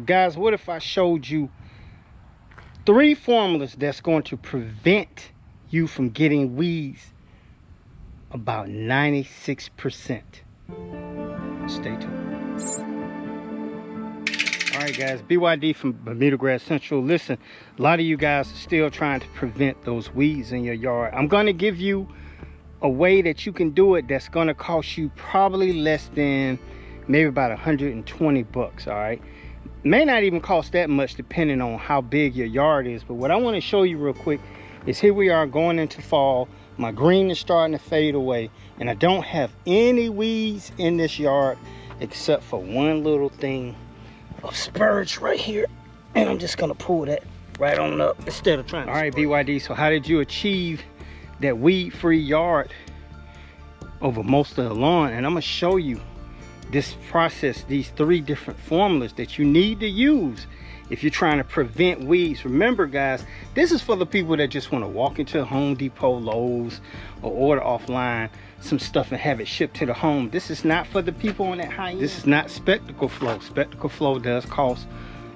Guys, what if I showed you 3 formulas that's going to prevent you from getting weeds about 96%? Stay tuned. All right, guys, BYD from Bermuda Grass Central. Listen, a lot of you guys are still trying to prevent those weeds in your yard. I'm going to give you a way that you can do it that's going to cost you probably less than maybe about 120 bucks. All right, may not even cost that much depending on how big your yard is. But what I want to show you real quick is here we are going into fall. My green is starting to fade away, and I don't have any weeds in this yard except for one little thing of spurge right here, and I'm just gonna pull that right on up instead of trying to. All right, BYD, so how did you achieve that weed-free yard over most of the lawn? And I'm gonna show you this process, these 3 different formulas that you need to use if you're trying to prevent weeds. Remember, guys, this is for the people that just want to walk into Home Depot, Lowe's, or order offline some stuff and have it shipped to the home. This is not for the people on that high end. This is not spectacle flow. Spectacle flow does cost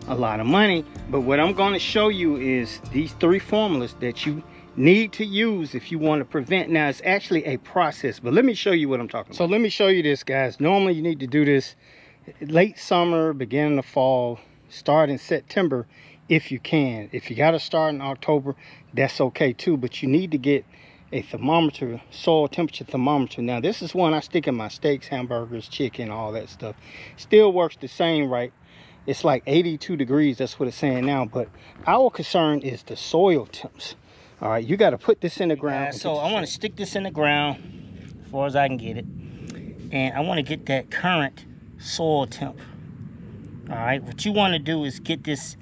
a lot of money, but what I'm going to show you is these 3 formulas that you need to use if you want to prevent. Now, it's actually a process, but let me show you what I'm talking about. So let me show you this, guys. Normally you need to do this late summer, beginning of fall, start in September if you can. If you got to start in October, that's okay too, but you need to get a thermometer, soil temperature thermometer. Now, this is one I stick in my steaks, hamburgers, chicken, all that stuff. Still works the same, right? It's like 82 degrees, that's what it's saying now, but our concern is the soil temps. All right, you got to put this in the ground. So I want to stick this in the ground as far as I can get it, and I want to get that current soil temp. All right, what you want to do is get this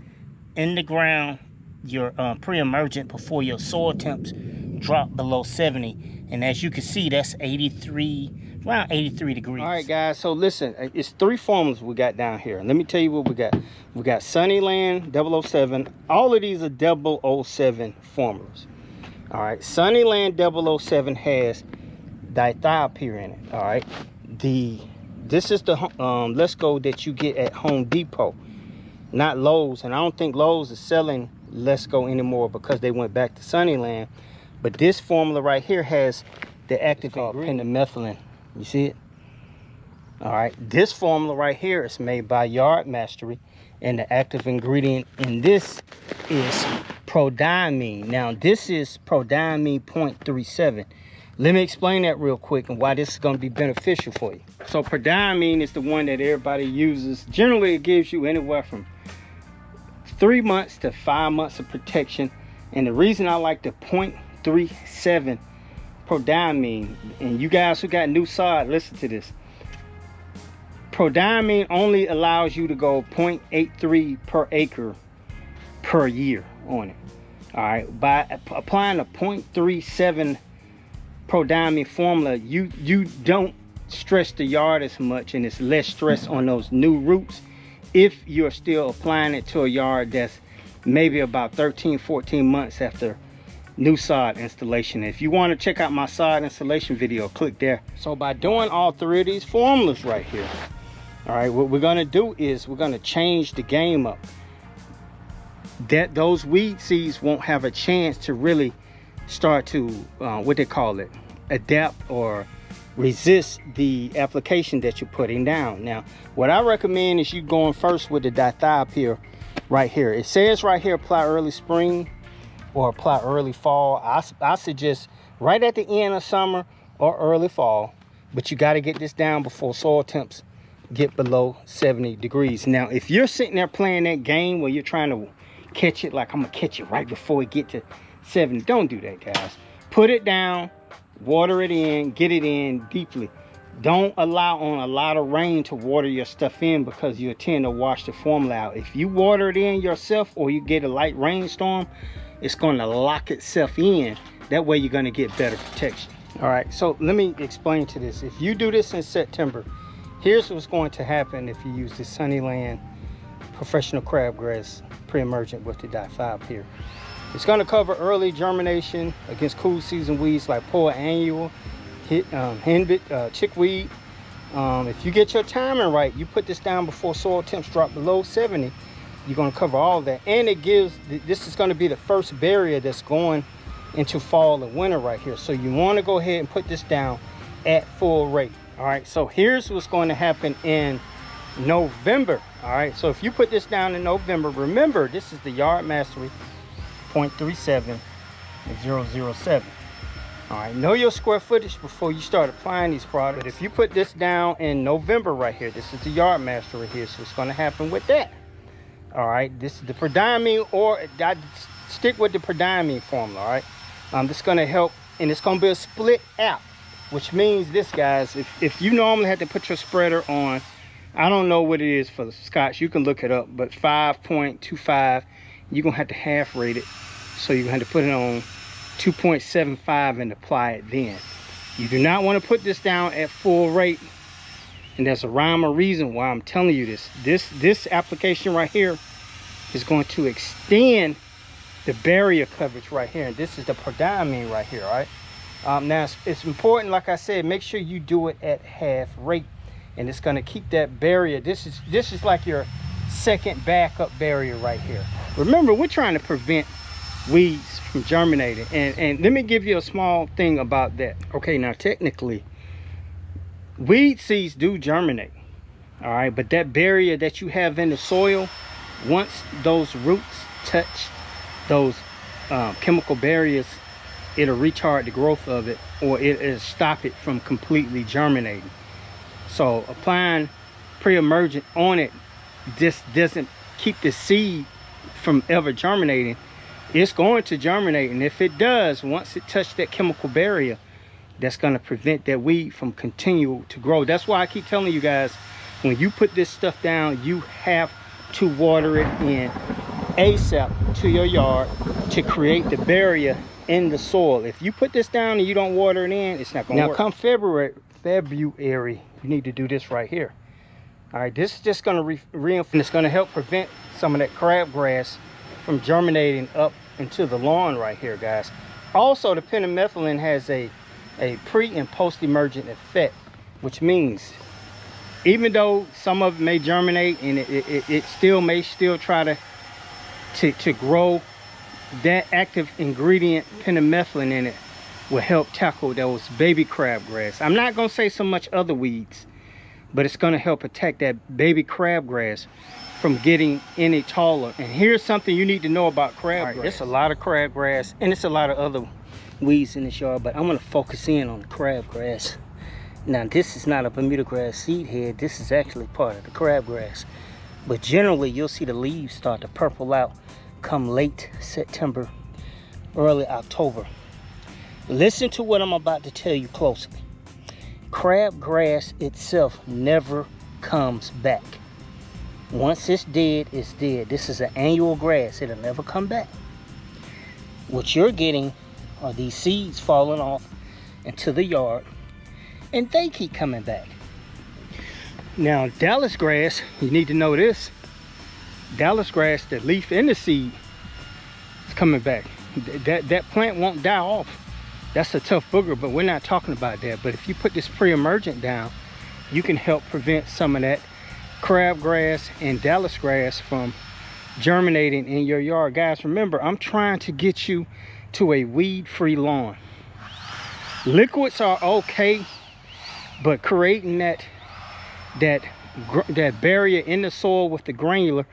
in the ground, your pre-emergent, before your soil temps drop below 70. And as you can see, that's 83, around 83 degrees. All right, guys, so listen, it's 3 formulas we got down here. Let me tell you what we got. We got Sunniland 007. All of these are 007 formulas. All right, Sunniland 007 has Dithiopyr in it. All right, this is the Lesco that you get at Home Depot, not Lowe's. And I don't think Lowe's is selling Lesco anymore because they went back to Sunniland. But this formula right here has the active Pendimethalin. You see it? All right, this formula right here is made by Yard Mastery, and the active ingredient in this is Prodiamine. Now, this is Prodiamine 0.37. Let me explain that real quick and why this is going to be beneficial for you. So Prodiamine is the one that everybody uses. Generally, it gives you anywhere from 3 months to 5 months of protection. And the reason I like the 0.37 Prodiamine, and you guys who got new sod, listen to this. Prodiamine only allows you to go 0.83 per acre per year on it. All right, by applying a 0.37 Prodiamine formula, you don't stress the yard as much, and it's less stress on those new roots if you're still applying it to a yard that's maybe about 13-14 months after new sod installation. If you want to check out my sod installation video, click there. So by doing all 3 of these formulas right here, all right, what we're going to do is we're going to change the game up. That those weed seeds won't have a chance to really start to what they call it, adapt or resist the application that you're putting down. Now, what I recommend is you going first with the Dithiopyr right here. It says right here apply early spring or apply early fall. I suggest right at the end of summer or early fall, but you got to get this down before soil temps get below 70 degrees. Now, if you're sitting there playing that game where you're trying to catch it, like I'm gonna catch it right before it get to 70, don't do that, guys. Put it down, water it in, get it in deeply. Don't allow on a lot of rain to water your stuff in, because you tend to wash the formula out. If you water it in yourself or you get a light rainstorm, it's going to lock itself in. That way you're going to get better protection. All right, so let me explain to this. If you do this in September, here's what's going to happen if you use the Sunniland professional crabgrass pre-emergent with the Dithiopyr. It's going to cover early germination against cool season weeds like annua, henbit, chickweed, If you get your timing right, you put this down before soil temps drop below 70, you're going to cover all that. And it gives, this is going to be the first barrier that's going into fall and winter right here. So you want to go ahead and put this down at full rate. All right, so here's what's going to happen in November. All right, so if you put this down in November, remember this is the Yard Mastery 0.37 and 007. All right, know your square footage before you start applying these products. But if you put this down in November right here, this is the Yard Master right here, so what's going to happen with that? All right, this is the Prodiamine, or stick with the Prodiamine formula. All right, this is going to help, and it's going to be a split app, which means this, guys, if you normally have to put your spreader on, I don't know what it is for the Scotch, you can look it up, but 5.25, you're going to have to half rate it, so you're going to have to put it on 2.75 and apply it then. You do not want to put this down at full rate, and there's a rhyme or reason why I'm telling you this. This application right here is going to extend the barrier coverage right here, and this is the Prodiamine right here. All right, now it's important, like I said, make sure you do it at half rate, and it's going to keep that barrier. This is like your second backup barrier right here. Remember, we're trying to prevent weeds from germinating, and let me give you a small thing about that. Okay, now technically weed seeds do germinate, all right, but that barrier that you have in the soil, once those roots touch those chemical barriers, it'll retard the growth of it, or it'll stop it from completely germinating. So applying pre-emergent on it just doesn't keep the seed from ever germinating. It's going to germinate, and if it does, once it touches that chemical barrier, that's going to prevent that weed from continuing to grow. That's why I keep telling you guys, when you put this stuff down, you have to water it in ASAP to your yard to create the barrier in the soil. If you put this down and you don't water it in, it's not going to work. Now come February, you need to do this right here. All right, this is just going to reinforce, and it's going to help prevent some of that crabgrass from germinating up into the lawn right here, guys. Also, the pendimethalin has a pre and post-emergent effect, which means even though some of it may germinate and it still may try to grow, that active ingredient pendimethalin in it will help tackle those baby crabgrass. I'm not going to say so much other weeds, but it's going to help attack that baby crabgrass from getting any taller. And here's something you need to know about crabgrass. Right, there's a lot of crabgrass, and it's a lot of other weeds in this yard, but I'm going to focus in on the crabgrass. Now, this is not a Bermuda grass seed head. This is actually part of the crabgrass. But generally, you'll see the leaves start to purple out come late September, early October. Listen to what I'm about to tell you closely. Crabgrass itself never comes back. Once it's dead, it's dead. This is an annual grass. It'll never come back. What you're getting are these seeds falling off into the yard, and they keep coming back. Now, Dallas grass, you need to know this. Dallas grass, the leaf in the seed is coming back. That plant won't die off. That's a tough booger, but we're not talking about that. But if you put this pre-emergent down, you can help prevent some of that crabgrass and Dallas grass from germinating in your yard. Guys, remember, I'm trying to get you to a weed-free lawn. Liquids are okay, but creating that barrier in the soil with the granular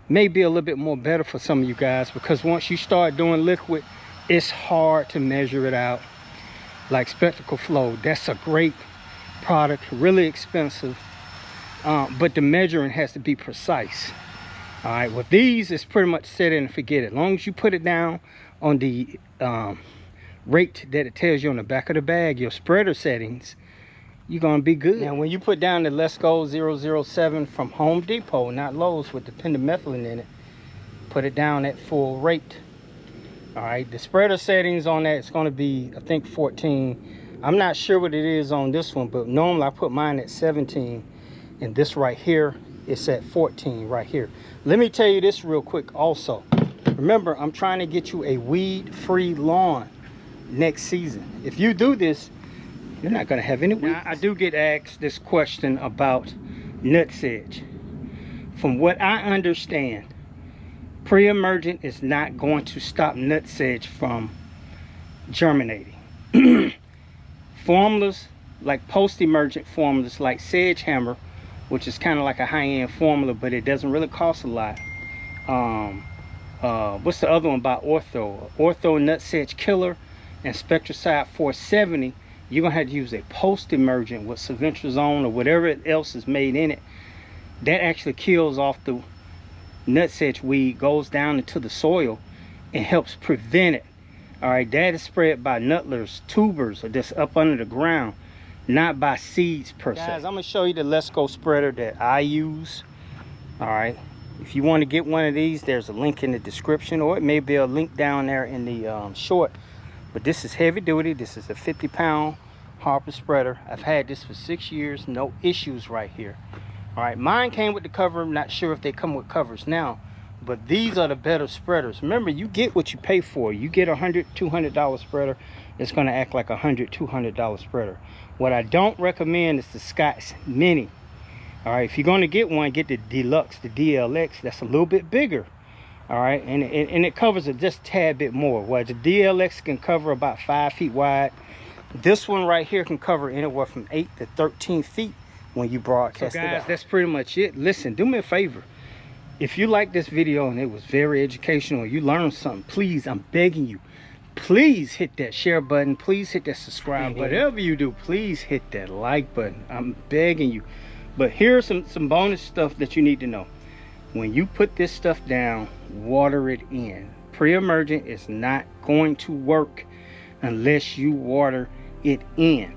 may be a little bit more better for some of you guys, because once you start doing liquid, it's hard to measure it out. Like Spectacle Flow, that's a great product, really expensive, but the measuring has to be precise. All right, with these, it's pretty much set it and forget it. As long as you put it down on the rate that it tells you on the back of the bag, your spreader settings, you're gonna be good. Now, when you put down the Lesco 007 from Home Depot, not Lowe's, with the pendimethalin in it, put it down at full rate. All right, the spreader settings on that, it's gonna be, I think, 14. I'm not sure what it is on this one, but normally I put mine at 17, and this right here, it's at 14 right here. Let me tell you this real quick also. Remember, I'm trying to get you a weed-free lawn next season. If you do this, you're not going to have any weeds. Now, I do get asked this question about nut sedge. From what I understand, pre-emergent is not going to stop nut sedge from germinating. Formulas like post-emergent formulas like Sedge Hammer, which is kind of like a high-end formula, but it doesn't really cost a lot. What's the other one by Ortho Nut Sedge Killer and Spectracide 470. You're gonna have to use a post-emergent with Saventrazone or whatever else is made in it. That actually kills off the nut sedge weed, goes down into the soil and helps prevent it. All right, that is spread by nutlers, tubers, or just up under the ground, not by seeds per se. Guys, I'm gonna show you the Lesco spreader that I use. All right, if you want to get one of these, there's a link in the description, or it may be a link down there in the short. But this is heavy duty. This is a 50-pound Harper spreader. I've had this for 6 years, no issues right here. All right, mine came with the cover. I'm not sure if they come with covers now, but these are the better spreaders. Remember, you get what you pay for. You get a $100, $200 spreader, it's going to act like a $100, $200 spreader. What I don't recommend is the Scott's Mini. All right, if you're going to get one, get the Deluxe, the DLX. That's a little bit bigger. All right, and it covers it just a tad bit more. Well, the DLX can cover about 5 feet wide. This one right here can cover anywhere from 8 to 13 feet when you broadcast it out. So guys, that's pretty much it. Listen, do me a favor. If you like this video and it was very educational, you learned something, please, I'm begging you, please hit that share button. Please hit that subscribe button. Whatever you do, please hit that like button. I'm begging you. But here's some bonus stuff that you need to know. When you put this stuff down, water it in. Pre-emergent is not going to work unless you water it in.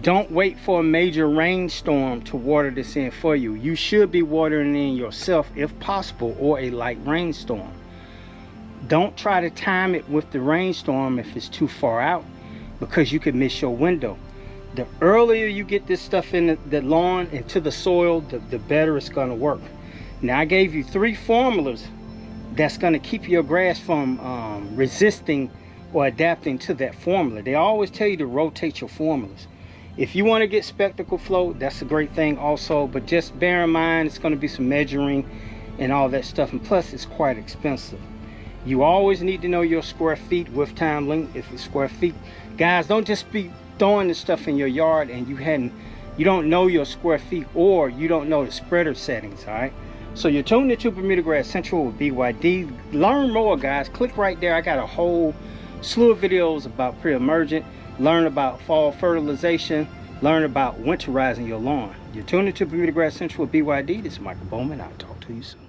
Don't wait for a major rainstorm to water this in for you. You should be watering in yourself if possible, or a light rainstorm. Don't try to time it with the rainstorm if it's too far out, because you could miss your window. The earlier you get this stuff in the lawn, into the soil, the better it's going to work. Now, I gave you 3 formulas that's going to keep your grass from resisting or adapting to that formula. They always tell you to rotate your formulas. If you want to get spectacle flow, that's a great thing also, but just bear in mind it's going to be some measuring and all that stuff, and plus it's quite expensive. You always need to know your square feet with time length. If it's square feet, guys, don't just be throwing this stuff in your yard and you don't know your square feet, or you don't know the spreader settings. All right, so you're tuned into Bermuda Grass Central with BYD. Learn more, guys. Click right there. I got a whole slew of videos about pre-emergent. Learn about fall fertilization. Learn about winterizing your lawn. You're tuned into Bermuda Grass Central with BYD. This is Michael Bowman. I'll talk to you soon.